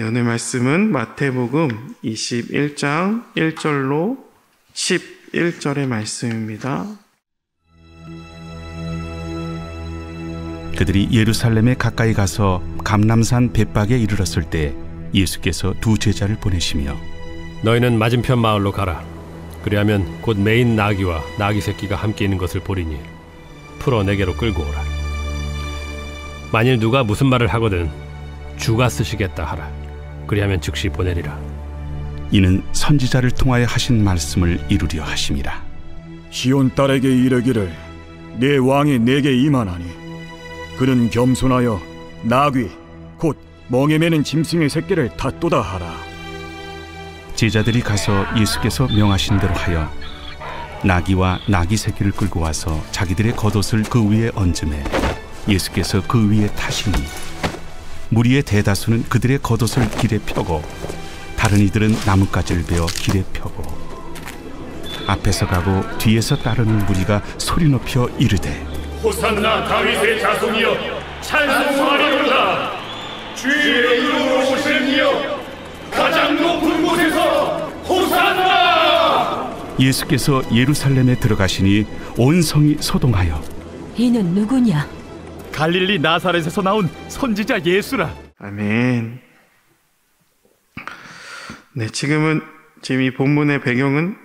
오늘 말씀은 마태복음 21장 1절로 11절의 말씀입니다. 그들이 예루살렘에 가까이 가서 감람산 벳박에 이르렀을 때 예수께서 두 제자를 보내시며 너희는 맞은편 마을로 가라. 그리하면 곧 매인 나귀와 나귀 새끼가 함께 있는 것을 보리니 풀어 내게로 끌고 오라. 만일 누가 무슨 말을 하거든 주가 쓰시겠다 하라. 그리하면 즉시 보내리라. 이는 선지자를 통하여 하신 말씀을 이루려 하심이라. 시온 딸에게 이르기를 내 왕이 내게 임하나니 그는 겸손하여 나귀 곧 멍에 매는 짐승의 새끼를 닫도다 하라. 제자들이 가서 예수께서 명하신 대로 하여 나귀와 나귀 새끼를 끌고 와서 자기들의 겉옷을 그 위에 얹음에 예수께서 그 위에 타시니 무리의 대다수는 그들의 겉옷을 길에 펴고 다른 이들은 나뭇가지를 베어 길에 펴고 앞에서 가고 뒤에서 따르는 무리가 소리 높여 이르되 호산나 다윗의 자손이여 찬송하리로다. 주의 이름으로 오시는 이여 가장 높은 곳에서 호산나. 예수께서 예루살렘에 들어가시니 온 성이 소동하여 이는 누구냐? 갈릴리 나사렛에서 나온 선지자 예수라. 아멘. 네, 지금 이 본문의 배경은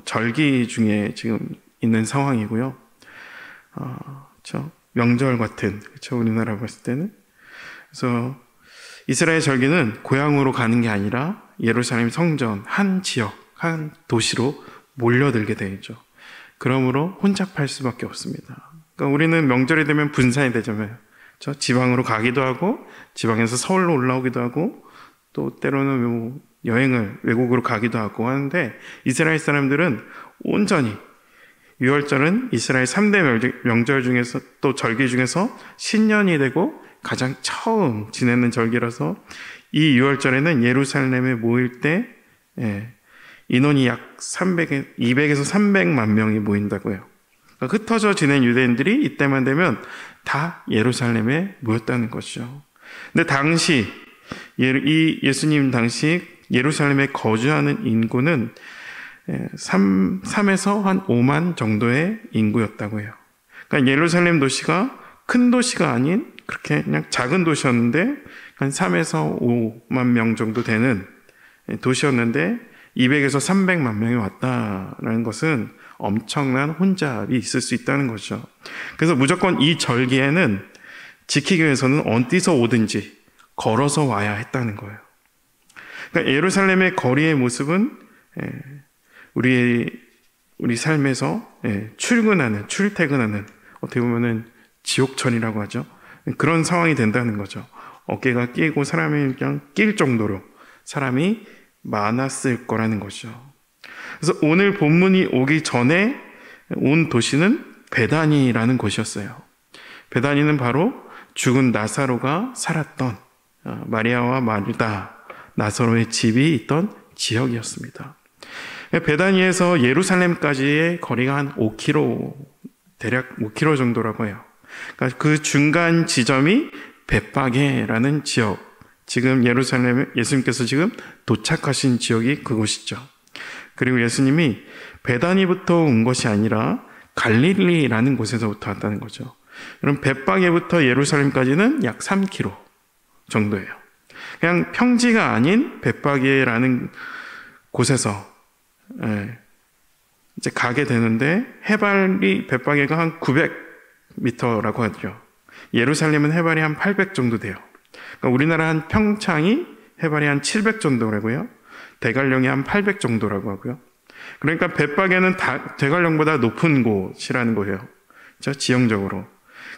절기 중에 지금 있는 상황이고요. 명절 같은, 그렇죠, 우리나라 봤을 때는. 그래서 이스라엘 절기는 고향으로 가는 게 아니라 예루살렘 성전 한 지역, 한 도시로 몰려들게 되죠. 그러므로 혼잡할 수밖에 없습니다. 그러니까 우리는 명절이 되면 분산이 되잖아요. 그렇죠? 지방으로 가기도 하고 지방에서 서울로 올라오기도 하고 또 때로는 여행을 외국으로 가기도 하고 하는데 이스라엘 사람들은 온전히 유월절은 이스라엘 3대 명절 중에서 또 절기 중에서 신년이 되고 가장 처음 지내는 절기라서 이 유월절에는 예루살렘에 모일 때 인원이 약 200에서 300만 명이 모인다고요. 그러니까 흩어져 지낸 유대인들이 이때만 되면 다 예루살렘에 모였다는 거죠. 근데 당시 이 예수님 당시 예루살렘에 거주하는 인구는 3에서 한 5만 정도의 인구였다고 해요. 그러니까 예루살렘 도시가 큰 도시가 아닌 그렇게 그냥 작은 도시였는데 한 3에서 5만 명 정도 되는 도시였는데 200에서 300만 명이 왔다라는 것은 엄청난 혼잡이 있을 수 있다는 거죠. 그래서 무조건 이 절기에는 지키기 위해서는 어디서 오든지 걸어서 와야 했다는 거예요. 그러니까 예루살렘의 거리의 모습은 우리 삶에서 출퇴근하는 어떻게 보면은 지옥천이라고 하죠. 그런 상황이 된다는 거죠. 어깨가 끼고 사람이 그냥 낄 정도로 사람이 많았을 거라는 거죠. 그래서 오늘 본문이 오기 전에 온 도시는 베다니라는 곳이었어요. 베다니는 바로 죽은 나사로가 살았던 마리아와 마르다, 나사로의 집이 있던 지역이었습니다. 베다니에서 예루살렘까지의 거리가 한 5km, 대략 5km 정도라고 해요. 그러니까 그 중간 지점이 벳바게라는 지역, 지금 예루살렘에 예수님께서 지금 도착하신 지역이 그곳이죠. 그리고 예수님이 베다니부터 온 것이 아니라 갈릴리라는 곳에서부터 왔다는 거죠. 그럼 벳바게부터 예루살렘까지는 약 3km 정도예요. 그냥 평지가 아닌 벳바게라는 곳에서 이제 가게 되는데 해발이 벳바게가 한 900m라고 하죠. 예루살렘은 해발이 한 800 정도 돼요. 그러니까 우리나라 한 평창이 해발이 한 700 정도라고요. 대관령이 한 800 정도라고 하고요. 그러니까 벳바게는 대관령보다 높은 곳이라는 거예요. 그렇죠? 지형적으로.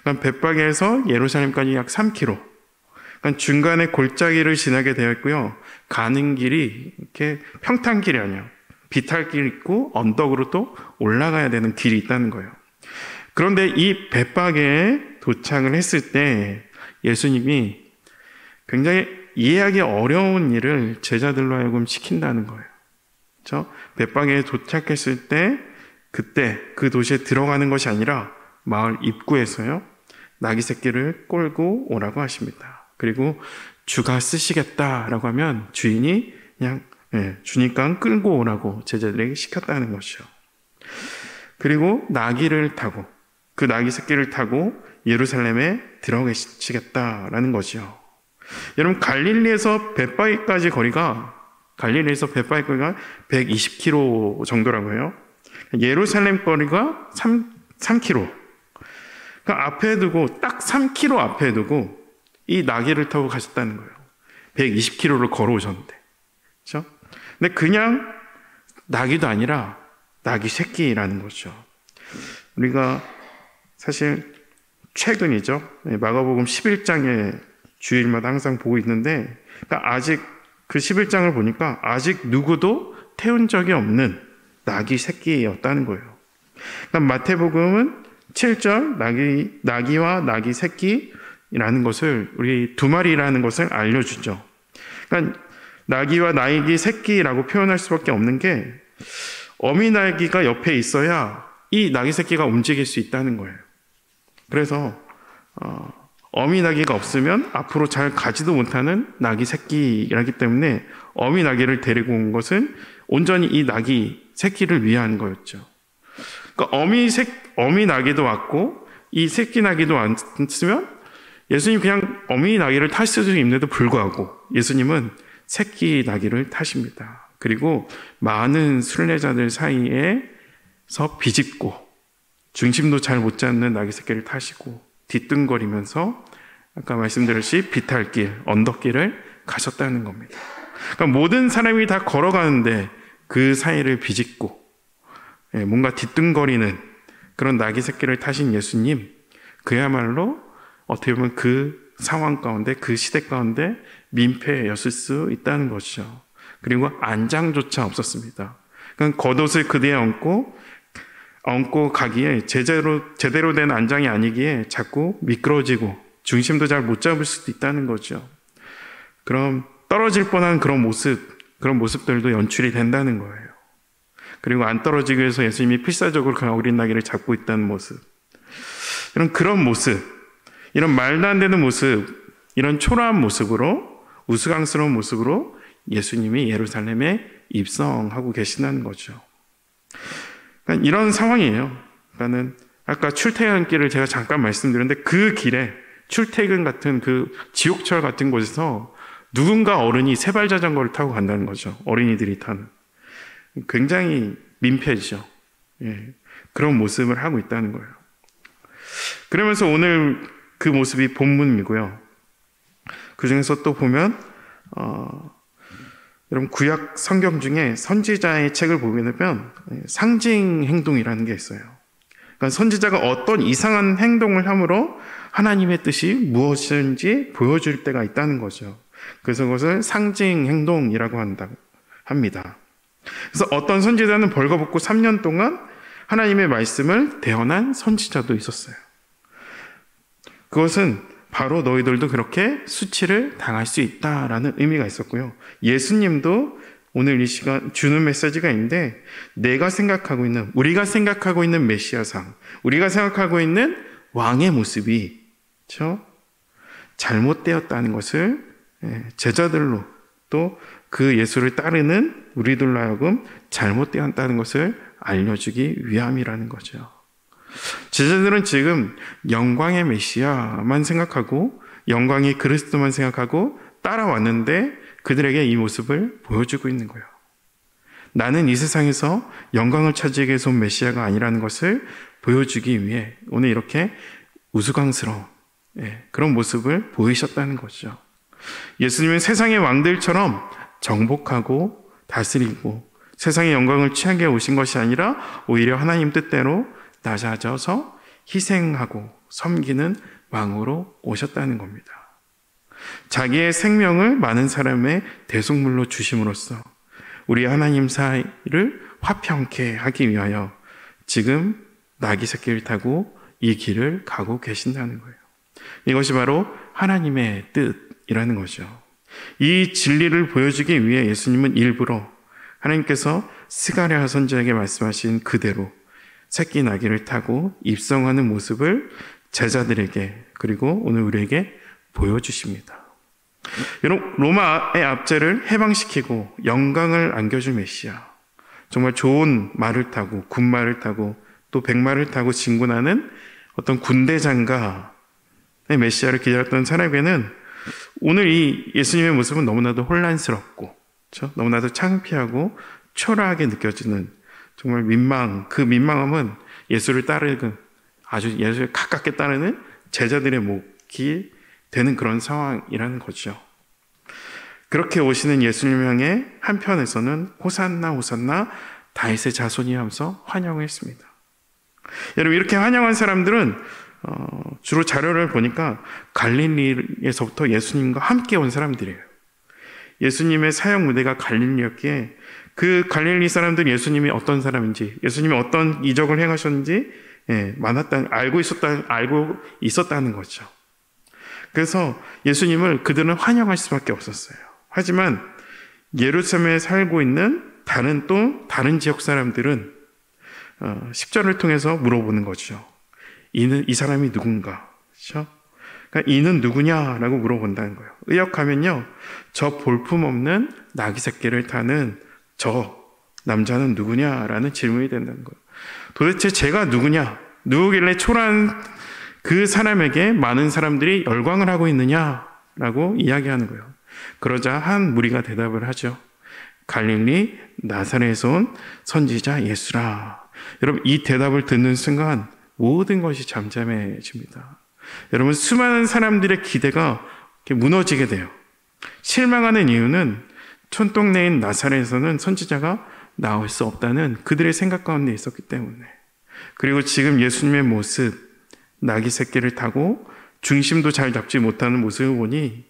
그러니까 벳바게에서 예루살렘까지 약 3km. 그러니까 중간에 골짜기를 지나게 되어 있고요. 가는 길이 이렇게 평탄길이 아니에요. 비탈길이 있고 언덕으로 또 올라가야 되는 길이 있다는 거예요. 그런데 이 벳바게에 도착을 했을 때 예수님이 굉장히 이해하기 어려운 일을 제자들로 하여금 시킨다는 거예요. 그렇죠? 벳바게에 도착했을 때 그때 그 도시에 들어가는 것이 아니라 마을 입구에서요 나귀 새끼를 끌고 오라고 하십니다. 그리고 주가 쓰시겠다라고 하면 주인이 그냥 주니까 끌고 오라고 제자들에게 시켰다는 것이요. 그리고 나귀를 타고 그 나귀 새끼를 타고 예루살렘에 들어가시겠다라는 것이요. 여러분 갈릴리에서 벳바이까지 거리가 120km 정도라고 해요. 예루살렘 거리가 3km. 그러니까 앞에 두고 딱 3km 앞에 두고 이 나귀를 타고 가셨다는 거예요. 120km를 걸어오셨는데. 그렇죠? 근데 그냥 나귀도 아니라 나귀 새끼라는 거죠. 우리가 사실 최근이죠. 마가복음 11장에 주일마다 항상 보고 있는데, 그러니까 아직 그 11장을 보니까 아직 누구도 태운 적이 없는 나귀 새끼였다는 거예요. 그러니까 마태복음은 7절 나귀와 나귀 새끼라는 것을 우리 두 마리라는 것을 알려주죠. 그러니까 나귀와 나귀 새끼라고 표현할 수밖에 없는 게 어미 나귀가 옆에 있어야 이 나귀 새끼가 움직일 수 있다는 거예요. 그래서 어미 나귀가 없으면 앞으로 잘 가지도 못하는 나귀 새끼라기 때문에 어미 나귀를 데리고 온 것은 온전히 이 나귀 새끼를 위한 거였죠. 그러니까 어미 나귀도 왔고 이 새끼 나귀도 왔으면 예수님 그냥 어미 나귀를 타실 수 있는데도 불구하고 예수님은 새끼 나귀를 타십니다. 그리고 많은 순례자들 사이에서 비집고 중심도 잘 못 잡는 나귀 새끼를 타시고 뒤뚱거리면서 아까 말씀드렸듯이 비탈길, 언덕길을 가셨다는 겁니다. 그러니까 모든 사람이 다 걸어가는데 그 사이를 비집고 뭔가 뒤뚱거리는 그런 나귀 새끼를 타신 예수님, 그야말로 어떻게 보면 그 상황 가운데, 그 시대 가운데 민폐였을 수 있다는 것이죠. 그리고 안장조차 없었습니다. 그러니까 겉옷을 그대에 얹고 가기에 제대로 된 안장이 아니기에 자꾸 미끄러지고 중심도 잘 못 잡을 수도 있다는 거죠. 그럼 떨어질 뻔한 그런 모습들도 연출이 된다는 거예요. 그리고 안 떨어지기 위해서 예수님이 필사적으로 그 어린 나귀를 잡고 있다는 모습. 그런 모습, 이런 말도 안 되는 모습, 이런 초라한 모습으로, 우스꽝스러운 모습으로 예수님이 예루살렘에 입성하고 계신다는 거죠. 그러니까 이런 상황이에요. 그러니까는 아까 출퇴근길을 제가 잠깐 말씀드렸는데 그 길에 출퇴근 같은 그 지옥철 같은 곳에서 누군가 어른이 세발 자전거를 타고 간다는 거죠. 어린이들이 타는. 굉장히 민폐죠. 그런 모습을 하고 있다는 거예요. 그러면서 오늘 그 모습이 본문이고요. 그 중에서 또 보면 여러분 구약 성경 중에 선지자의 책을 보게 되면 상징 행동이라는 게 있어요. 그러니까 선지자가 어떤 이상한 행동을 함으로 하나님의 뜻이 무엇인지 보여줄 때가 있다는 거죠. 그래서 그것을 상징 행동이라고 합니다. 그래서 어떤 선지자는 벌거벗고 3년 동안 하나님의 말씀을 대언한 선지자도 있었어요. 그것은 바로 너희들도 그렇게 수치를 당할 수 있다라는 의미가 있었고요. 예수님도 오늘 이 시간 주는 메시지가 있는데 우리가 생각하고 있는 메시아상, 우리가 생각하고 있는 왕의 모습이 잘못되었다는 것을 제자들로 또 그 예수를 따르는 우리들로 하여금 잘못되었다는 것을 알려주기 위함이라는 거죠. 제자들은 지금 영광의 메시아만 생각하고 영광의 그리스도만 생각하고 따라왔는데 그들에게 이 모습을 보여주고 있는 거예요. 나는 이 세상에서 영광을 차지하기 위해서 온 메시아가 아니라는 것을 보여주기 위해 오늘 이렇게 우스꽝스러운 그런 모습을 보이셨다는 거죠. 예수님은 세상의 왕들처럼 정복하고 다스리고 세상의 영광을 취하게 오신 것이 아니라 오히려 하나님 뜻대로 낮아져서 희생하고 섬기는 왕으로 오셨다는 겁니다. 자기의 생명을 많은 사람의 대속물로 주심으로써 우리 하나님 사이를 화평케 하기 위하여 지금 나귀 새끼를 타고 이 길을 가고 계신다는 거예요. 이것이 바로 하나님의 뜻이라는 거죠. 이 진리를 보여주기 위해 예수님은 일부러 하나님께서 스가랴 선지자에게 말씀하신 그대로 새끼 나귀를 타고 입성하는 모습을 제자들에게 그리고 오늘 우리에게 보여주십니다. 여러분, 로마의 압제를 해방시키고 영광을 안겨줄 메시아, 정말 좋은 말을 타고 군말을 타고 또 백마를 타고 진군하는 어떤 군대장가의 메시아를 기다렸던 사람에게는 오늘 이 예수님의 모습은 너무나도 혼란스럽고, 그렇죠? 너무나도 창피하고 초라하게 느껴지는 정말 그 민망함은 예수를 따르는, 아주 예수를 가깝게 따르는 제자들의 목이 되는 그런 상황이라는 거죠. 그렇게 오시는 예수님 향해 한편에서는 호산나 호산나 다윗의 자손이 하면서 환영을 했습니다. 여러분, 이렇게 환영한 사람들은 주로 자료를 보니까 갈릴리에서부터 예수님과 함께 온 사람들이에요. 예수님의 사역 무대가 갈릴리였기에 그 갈릴리 사람들이 예수님이 어떤 사람인지, 예수님이 어떤 이적을 행하셨는지 알고 있었다는 거죠. 그래서 예수님을 그들은 환영할 수밖에 없었어요. 하지만 예루살렘에 살고 있는 다른 지역 사람들은 10절을 통해서 물어보는 거죠. 이 사람이 누군가? 그렇죠? 그러니까 이는 누구냐라고 물어본다는 거예요. 의역하면요, 저 볼품없는 나귀 새끼를 타는 저 남자는 누구냐라는 질문이 된다는 거예요. 도대체 제가 누구길래 초라한 그 사람에게 많은 사람들이 열광을 하고 있느냐라고 이야기하는 거예요. 그러자 한 무리가 대답을 하죠. 갈릴리 나사렛에서 온 선지자 예수라. 여러분, 이 대답을 듣는 순간 모든 것이 잠잠해집니다. 여러분, 수많은 사람들의 기대가 무너지게 돼요. 실망하는 이유는 촌동네인 나사렛에서는 선지자가 나올 수 없다는 그들의 생각 가운데 있었기 때문에, 그리고 지금 예수님의 모습, 나귀 새끼를 타고 중심도 잘 잡지 못하는 모습을 보니,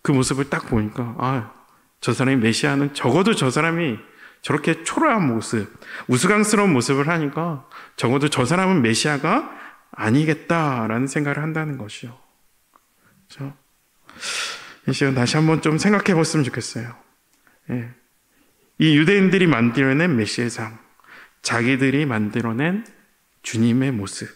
그 모습을 딱 보니까 저 사람이 메시아는, 적어도 저 사람이 저렇게 초라한 모습, 우스꽝스러운 모습을 하니까 적어도 저 사람은 메시아가 아니겠다라는 생각을 한다는 것이요. 그렇죠? 이 시간 다시 한번 좀 생각해 봤으면 좋겠어요. 이 유대인들이 만들어낸 메시아상, 자기들이 만들어낸 주님의 모습,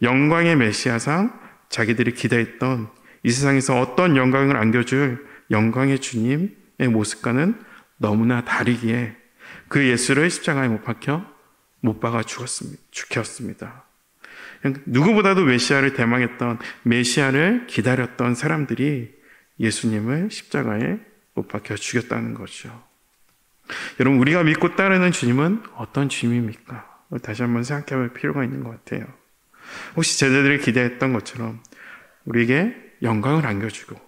영광의 메시아상, 자기들이 기대했던 이 세상에서 어떤 영광을 안겨줄 영광의 주님의 모습과는 너무나 다르기에 그 예수를 십자가에 못 박아 죽였습니다. 누구보다도 메시아를 대망했던, 메시아를 기다렸던 사람들이 예수님을 십자가에 못 박혀 죽였다는 거죠. 여러분, 우리가 믿고 따르는 주님은 어떤 주님입니까? 다시 한번 생각해 볼 필요가 있는 것 같아요. 혹시 제자들이 기대했던 것처럼 우리에게 영광을 안겨주고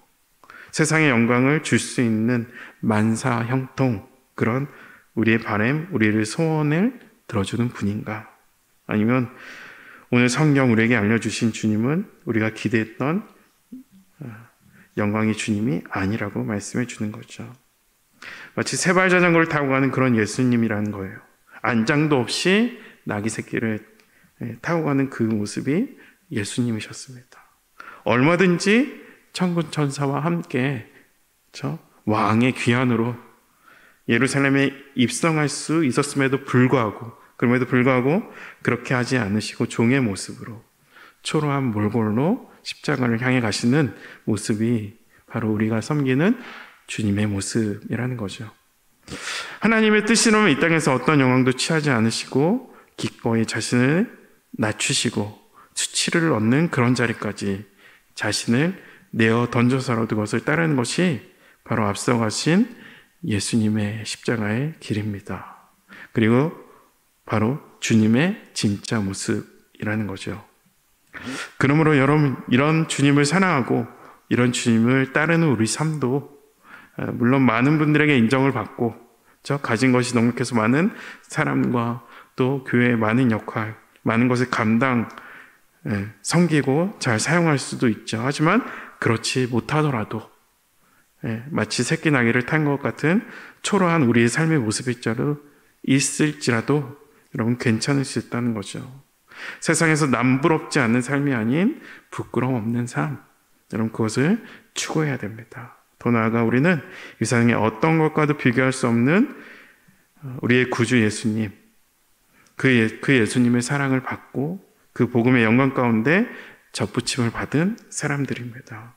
세상의 영광을 줄 수 있는 만사 형통, 그런 우리의 바람, 우리를 소원을 들어주는 분인가? 아니면 오늘 성경 우리에게 알려주신 주님은 우리가 기대했던 영광의 주님이 아니라고 말씀해 주는 거죠. 마치 세발 자전거를 타고 가는 그런 예수님이라는 거예요. 안장도 없이 나귀 새끼를 타고 가는 그 모습이 예수님이셨습니다. 얼마든지 천군 천사와 함께 왕의 귀환으로 예루살렘에 입성할 수 있었음에도 불구하고, 그렇게 하지 않으시고 종의 모습으로 초라한 몰골로 십자가를 향해 가시는 모습이 바로 우리가 섬기는 주님의 모습이라는 거죠. 하나님의 뜻이라면 이 땅에서 어떤 영광도 취하지 않으시고 기꺼이 자신을 낮추시고 수치를 얻는 그런 자리까지 자신을 내어 던져서라도 그것을 따르는 것이 바로 앞서가신 예수님의 십자가의 길입니다. 그리고 바로 주님의 진짜 모습이라는 거죠. 그러므로 여러분, 이런 주님을 사랑하고 이런 주님을 따르는 우리 삶도 물론 많은 분들에게 인정을 받고 가진 것이 넉넉해서 많은 사람과 또 교회의 많은 역할, 많은 것을 섬기고 잘 사용할 수도 있죠. 하지만 그렇지 못하더라도 마치 새끼 나귀를 탄 것 같은 초라한 우리의 삶의 모습이 있을지라도 여러분 괜찮을 수 있다는 거죠. 세상에서 남부럽지 않은 삶이 아닌 부끄러움 없는 삶, 여러분 그것을 추구해야 됩니다. 더 나아가 우리는 이 세상의 어떤 것과도 비교할 수 없는 우리의 구주 예수님, 그 예수님의 사랑을 받고 그 복음의 영광 가운데 접붙임을 받은 사람들입니다.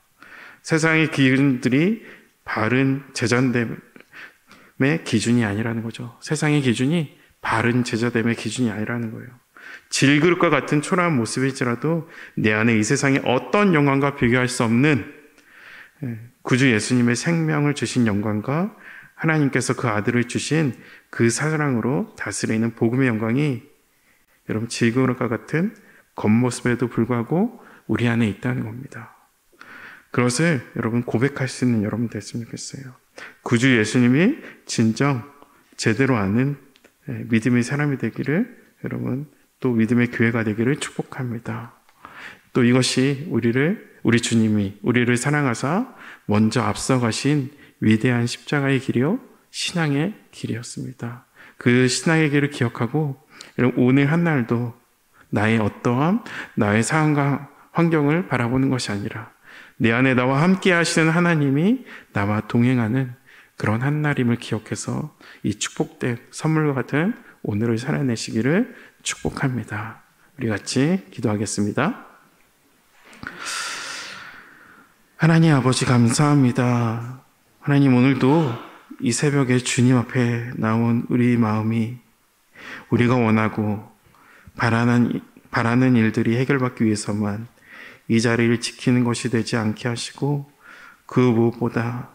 세상의 기준들이 바른 제자됨의 기준이 아니라는 거죠. 세상의 기준이 바른 제자됨의 기준이 아니라는 거예요. 질그릇과 같은 초라한 모습일지라도 내 안에 이 세상의 어떤 영광과 비교할 수 없는 구주 예수님의 생명을 주신 영광과 하나님께서 그 아들을 주신 그 사랑으로 다스리는 복음의 영광이 여러분 질그릇과 같은 겉모습에도 불구하고 우리 안에 있다는 겁니다. 그것을 여러분 고백할 수 있는 여러분 됐으면 좋겠어요. 구주 예수님이 진정 제대로 아는 믿음의 사람이 되기를 여러분 또 믿음의 교회가 되기를 축복합니다. 또 이것이 우리 주님이 우리를 사랑하사 먼저 앞서가신 위대한 십자가의 길이요 신앙의 길이었습니다. 그 신앙의 길을 기억하고 오늘 한 날도 나의 어떠함, 나의 상황과 환경을 바라보는 것이 아니라 내 안에 나와 함께 하시는 하나님이 나와 동행하는 그런 한 날임을 기억해서 이 축복된 선물과 같은 오늘을 살아내시기를 축복합니다. 우리 같이 기도하겠습니다. 하나님 아버지 감사합니다. 하나님 오늘도 이 새벽에 주님 앞에 나온 우리 마음이 우리가 원하고 바라는 일들이 해결받기 위해서만 이 자리를 지키는 것이 되지 않게 하시고 그 무엇보다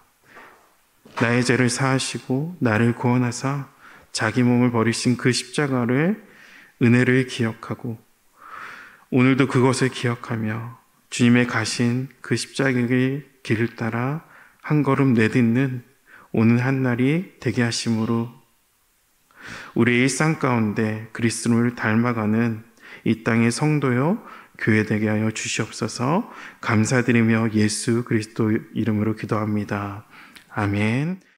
나의 죄를 사하시고 나를 구원하사 자기 몸을 버리신 그 십자가를 은혜를 기억하고 오늘도 그것을 기억하며 주님의 가신 그 십자가의 길을 따라 한 걸음 내딛는 오늘 한 날이 되게 하심으로 우리의 일상 가운데 그리스도를 닮아가는 이 땅의 성도요 교회 되게 하여 주시옵소서. 감사드리며 예수 그리스도 이름으로 기도합니다. 아멘.